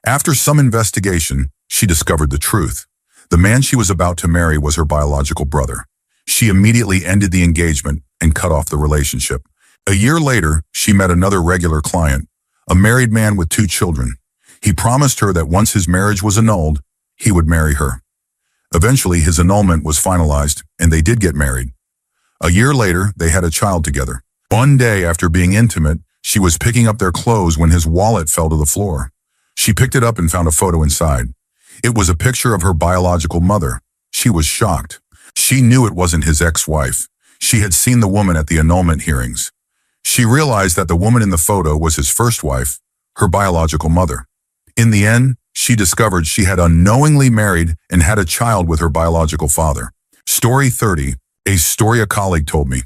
After some investigation, she discovered the truth. The man she was about to marry was her biological brother. She immediately ended the engagement and cut off the relationship. A year later, she met another regular client, a married man with 2 children. He promised her that once his marriage was annulled, he would marry her. Eventually, his annulment was finalized, and they did get married. A year later, they had a child together. One day, after being intimate, she was picking up their clothes when his wallet fell to the floor. She picked it up and found a photo inside. It was a picture of her biological mother. She was shocked. She knew it wasn't his ex-wife. She had seen the woman at the annulment hearings. She realized that the woman in the photo was his first wife, her biological mother. In the end, she discovered she had unknowingly married and had a child with her biological father. Story 30. A story a colleague told me.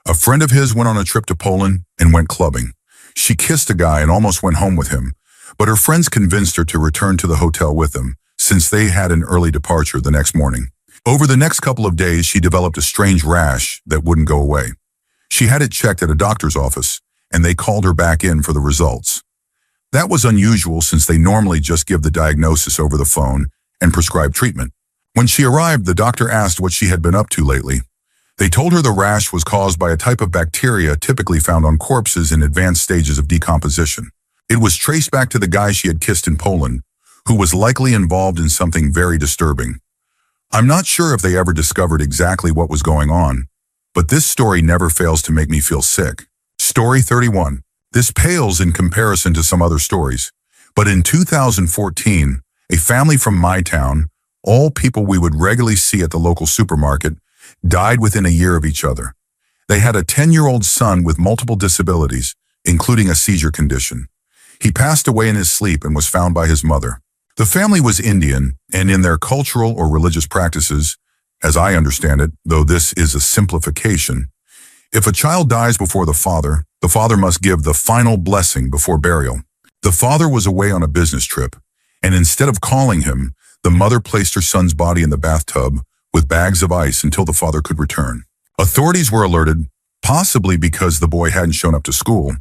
A friend of his went on a trip to Poland and went clubbing. She kissed a guy and almost went home with him, but her friends convinced her to return to the hotel with him, since they had an early departure the next morning. Over the next couple of days, she developed a strange rash that wouldn't go away. She had it checked at a doctor's office, and they called her back in for the results. That was unusual since they normally just give the diagnosis over the phone and prescribe treatment. When she arrived, the doctor asked what she had been up to lately. They told her the rash was caused by a type of bacteria typically found on corpses in advanced stages of decomposition. It was traced back to the guy she had kissed in Poland, who was likely involved in something very disturbing. I'm not sure if they ever discovered exactly what was going on, but this story never fails to make me feel sick. Story 31. This pales in comparison to some other stories, but in 2014, a family from my town, all people we would regularly see at the local supermarket, died within a year of each other. They had a 10-year-old son with multiple disabilities, including a seizure condition. He passed away in his sleep and was found by his mother. The family was Indian, and in their cultural or religious practices, as I understand it, though this is a simplification, if a child dies before the father must give the final blessing before burial. The father was away on a business trip, and instead of calling him, the mother placed her son's body in the bathtub with bags of ice until the father could return. Authorities were alerted, possibly because the boy hadn't shown up to school,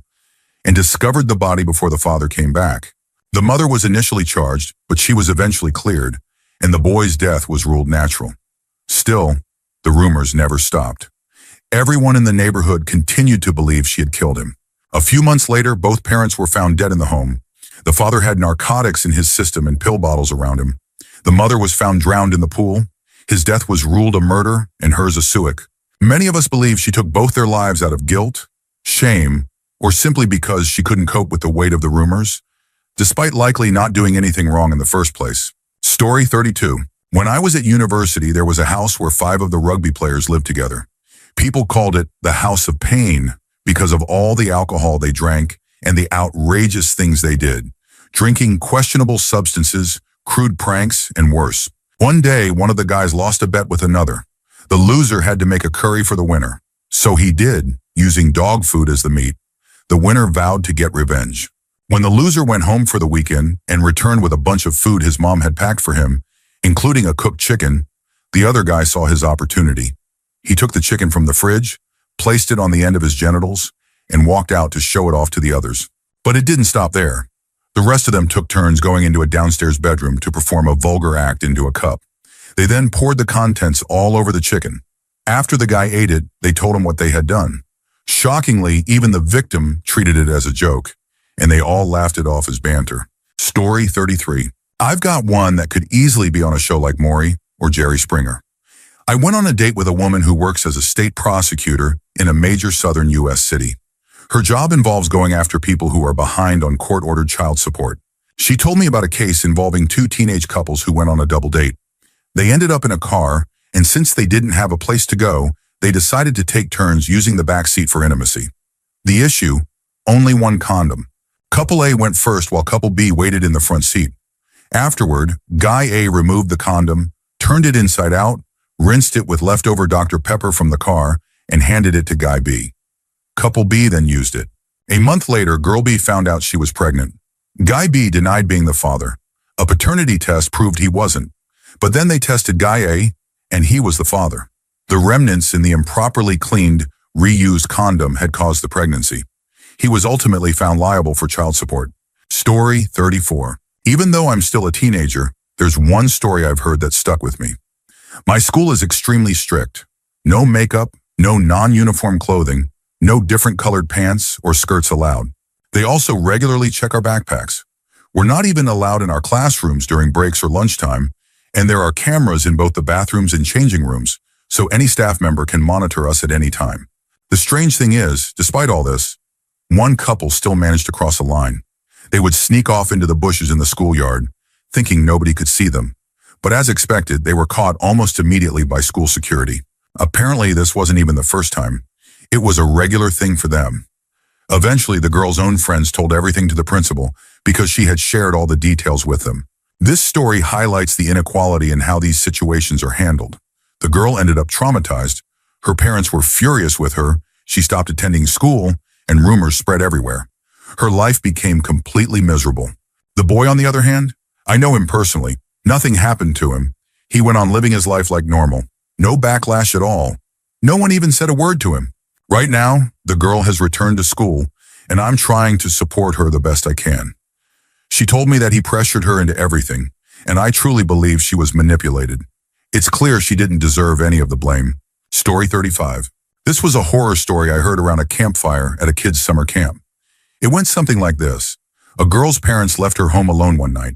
and discovered the body before the father came back. The mother was initially charged, but she was eventually cleared, and the boy's death was ruled natural. Still, the rumors never stopped. Everyone in the neighborhood continued to believe she had killed him. A few months later, both parents were found dead in the home. The father had narcotics in his system and pill bottles around him. The mother was found drowned in the pool. His death was ruled a murder and hers a suicide. Many of us believe she took both their lives out of guilt, shame, or simply because she couldn't cope with the weight of the rumors, despite likely not doing anything wrong in the first place. Story 32. When I was at university, there was a house where 5 of the rugby players lived together. People called it the House of Pain because of all the alcohol they drank and the outrageous things they did, drinking questionable substances, crude pranks, and worse. One day, one of the guys lost a bet with another. The loser had to make a curry for the winner. So he did, using dog food as the meat. The winner vowed to get revenge. When the loser went home for the weekend and returned with a bunch of food his mom had packed for him, including a cooked chicken, the other guy saw his opportunity. He took the chicken from the fridge, placed it on the end of his genitals, and walked out to show it off to the others. But it didn't stop there. The rest of them took turns going into a downstairs bedroom to perform a vulgar act into a cup. They then poured the contents all over the chicken. After the guy ate it, they told him what they had done. Shockingly, even the victim treated it as a joke, and they all laughed it off as banter. Story 33. I've got one that could easily be on a show like Maury or Jerry Springer. I went on a date with a woman who works as a state prosecutor in a major southern U.S. city. Her job involves going after people who are behind on court-ordered child support. She told me about a case involving 2 teenage couples who went on a double date. They ended up in a car, and since they didn't have a place to go, they decided to take turns using the back seat for intimacy. The issue? Only one condom. Couple A went first while Couple B waited in the front seat. Afterward, Guy A removed the condom, turned it inside out, rinsed it with leftover Dr. Pepper from the car, and handed it to Guy B. Couple B then used it. A month later, Girl B found out she was pregnant. Guy B denied being the father. A paternity test proved he wasn't. But then they tested Guy A, and he was the father. The remnants in the improperly cleaned, reused condom had caused the pregnancy. He was ultimately found liable for child support. Story 34. Even though I'm still a teenager, there's one story I've heard that stuck with me. My school is extremely strict. No makeup, no non-uniform clothing, no different colored pants or skirts allowed. They also regularly check our backpacks. We're not even allowed in our classrooms during breaks or lunchtime, and there are cameras in both the bathrooms and changing rooms, so any staff member can monitor us at any time. The strange thing is, despite all this, one couple still managed to cross a line. They would sneak off into the bushes in the schoolyard, thinking nobody could see them. But as expected, they were caught almost immediately by school security. Apparently, this wasn't even the first time. It was a regular thing for them. Eventually, the girl's own friends told everything to the principal because she had shared all the details with them. This story highlights the inequality in how these situations are handled. The girl ended up traumatized. Her parents were furious with her. She stopped attending school, and rumors spread everywhere. Her life became completely miserable. The boy, on the other hand, I know him personally. Nothing happened to him. He went on living his life like normal. No backlash at all. No one even said a word to him. Right now, the girl has returned to school, and I'm trying to support her the best I can. She told me that he pressured her into everything, and I truly believe she was manipulated. It's clear she didn't deserve any of the blame. Story 35. This was a horror story I heard around a campfire at a kid's summer camp. It went something like this. A girl's parents left her home alone one night.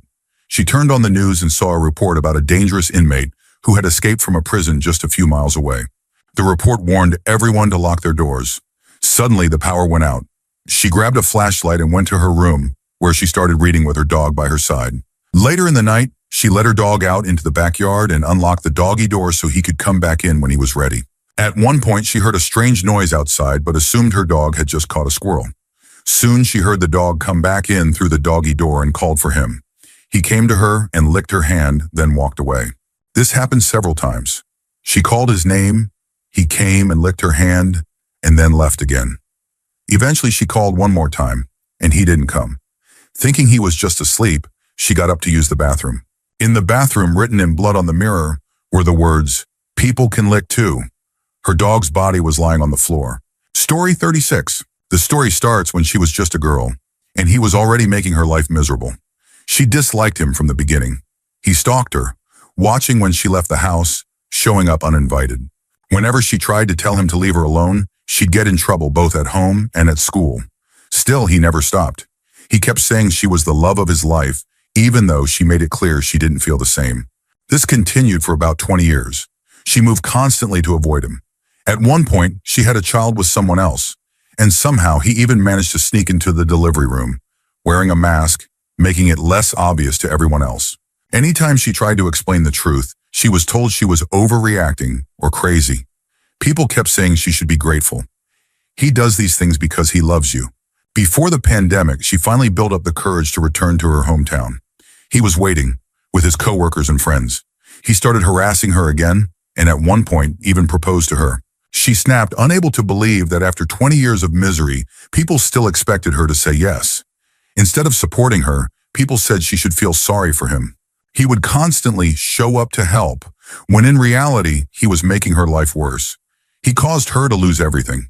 She turned on the news and saw a report about a dangerous inmate who had escaped from a prison just a few miles away. The report warned everyone to lock their doors. Suddenly, the power went out. She grabbed a flashlight and went to her room, where she started reading with her dog by her side. Later in the night, she let her dog out into the backyard and unlocked the doggy door so he could come back in when he was ready. At one point, she heard a strange noise outside but assumed her dog had just caught a squirrel. Soon, she heard the dog come back in through the doggy door and called for him. He came to her and licked her hand, then walked away. This happened several times. She called his name, he came and licked her hand, and then left again. Eventually, she called one more time, and he didn't come. Thinking he was just asleep, she got up to use the bathroom. In the bathroom, written in blood on the mirror, were the words, "People can lick too." Her dog's body was lying on the floor. Story 36. The story starts when she was just a girl, and he was already making her life miserable. She disliked him from the beginning. He stalked her, watching when she left the house, showing up uninvited. Whenever she tried to tell him to leave her alone, she'd get in trouble both at home and at school. Still, he never stopped. He kept saying she was the love of his life, even though she made it clear she didn't feel the same. This continued for about 20 years. She moved constantly to avoid him. At one point, she had a child with someone else, and somehow he even managed to sneak into the delivery room, wearing a mask, making it less obvious to everyone else. Anytime she tried to explain the truth, she was told she was overreacting or crazy. People kept saying she should be grateful. He does these things because he loves you. Before the pandemic, she finally built up the courage to return to her hometown. He was waiting, with his coworkers and friends. He started harassing her again, and at one point even proposed to her. She snapped, unable to believe that after 20 years of misery, people still expected her to say yes. Instead of supporting her, people said she should feel sorry for him. He would constantly show up to help, when in reality, he was making her life worse. He caused her to lose everything.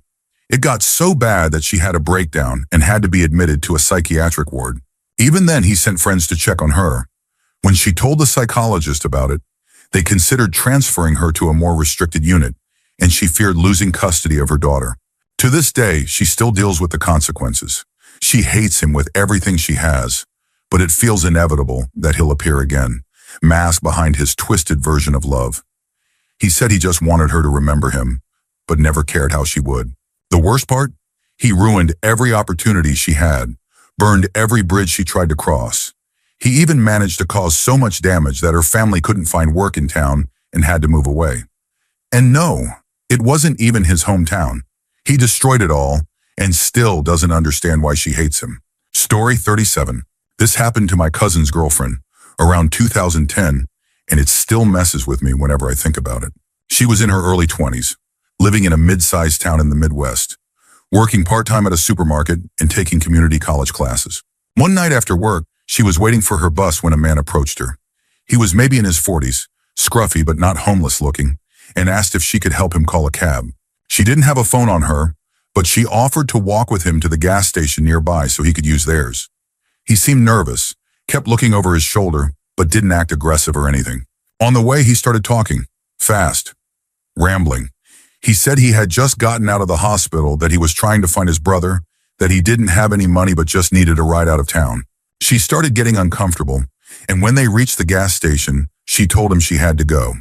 It got so bad that she had a breakdown and had to be admitted to a psychiatric ward. Even then, he sent friends to check on her. When she told the psychologist about it, they considered transferring her to a more restricted unit, and she feared losing custody of her daughter. To this day, she still deals with the consequences. She hates him with everything she has, but it feels inevitable that he'll appear again, masked behind his twisted version of love. He said he just wanted her to remember him, but never cared how she would. The worst part? He ruined every opportunity she had, burned every bridge she tried to cross. He even managed to cause so much damage that her family couldn't find work in town and had to move away. And no, it wasn't even his hometown. He destroyed it all and still doesn't understand why she hates him. Story 37. This happened to my cousin's girlfriend around 2010, and it still messes with me whenever I think about it. She was in her early 20s, living in a mid-sized town in the Midwest, working part-time at a supermarket and taking community college classes. One night after work, she was waiting for her bus when a man approached her. He was maybe in his 40s, scruffy but not homeless looking, and asked if she could help him call a cab. She didn't have a phone on her, but she offered to walk with him to the gas station nearby so he could use theirs. He seemed nervous, kept looking over his shoulder, but didn't act aggressive or anything. On the way, he started talking, fast, rambling. He said he had just gotten out of the hospital, that he was trying to find his brother, that he didn't have any money but just needed a ride out of town. She started getting uncomfortable, and when they reached the gas station, she told him she had to go.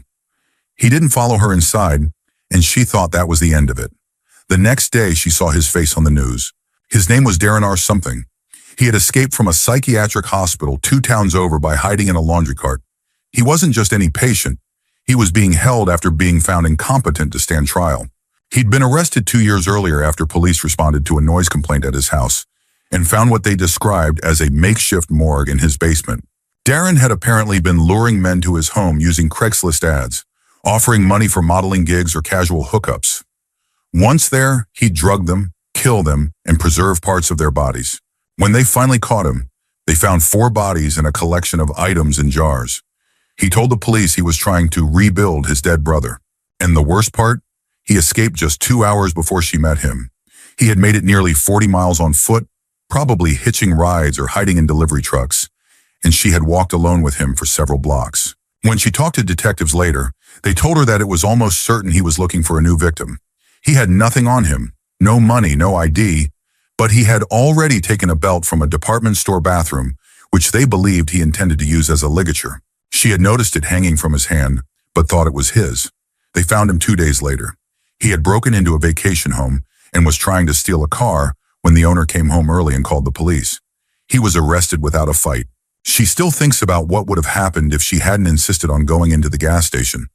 He didn't follow her inside, and she thought that was the end of it. The next day, she saw his face on the news. His name was Darren R. something. He had escaped from a psychiatric hospital 2 towns over by hiding in a laundry cart. He wasn't just any patient. He was being held after being found incompetent to stand trial. He'd been arrested 2 years earlier after police responded to a noise complaint at his house and found what they described as a makeshift morgue in his basement. Darren had apparently been luring men to his home using Craigslist ads, offering money for modeling gigs or casual hookups. Once there, he'd drug them, kill them, and preserve parts of their bodies. When they finally caught him, they found 4 bodies and a collection of items in jars. He told the police he was trying to rebuild his dead brother. And the worst part? He escaped just 2 hours before she met him. He had made it nearly 40 miles on foot, probably hitching rides or hiding in delivery trucks, and she had walked alone with him for several blocks. When she talked to detectives later, they told her that it was almost certain he was looking for a new victim. He had nothing on him, no money, no ID, but he had already taken a belt from a department store bathroom, which they believed he intended to use as a ligature. She had noticed it hanging from his hand, but thought it was his. They found him 2 days later. He had broken into a vacation home and was trying to steal a car when the owner came home early and called the police. He was arrested without a fight. She still thinks about what would have happened if she hadn't insisted on going into the gas station,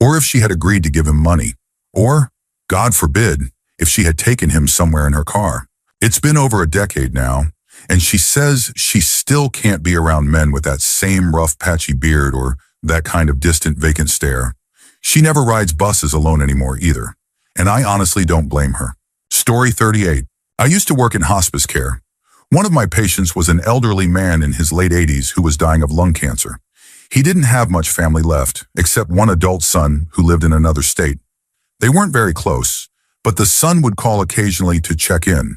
or if she had agreed to give him money, or, God forbid, if she had taken him somewhere in her car. It's been over a decade now, and she says she still can't be around men with that same rough, patchy beard or that kind of distant, vacant stare. She never rides buses alone anymore either, and I honestly don't blame her. Story 38. I used to work in hospice care. One of my patients was an elderly man in his late 80s who was dying of lung cancer. He didn't have much family left, except one adult son who lived in another state. They weren't very close, but the son would call occasionally to check in.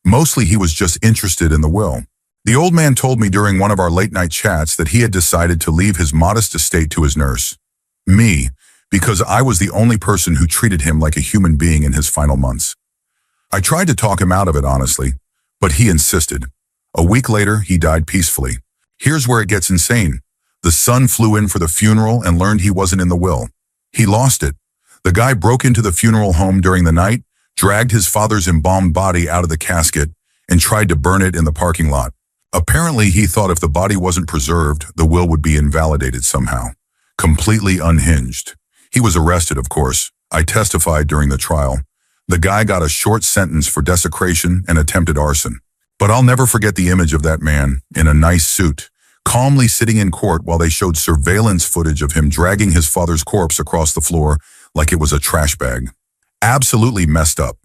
Mostly he was just interested in the will. The old man told me during one of our late-night chats that he had decided to leave his modest estate to his nurse, me, because I was the only person who treated him like a human being in his final months. I tried to talk him out of it, honestly, but he insisted. A week later, he died peacefully. Here's where it gets insane. The son flew in for the funeral and learned he wasn't in the will. He lost it. The guy broke into the funeral home during the night, dragged his father's embalmed body out of the casket, and tried to burn it in the parking lot. Apparently, he thought if the body wasn't preserved, the will would be invalidated somehow. Completely unhinged. He was arrested, of course. I testified during the trial. The guy got a short sentence for desecration and attempted arson. But I'll never forget the image of that man, in a nice suit, calmly sitting in court while they showed surveillance footage of him dragging his father's corpse across the floor like it was a trash bag. Absolutely messed up.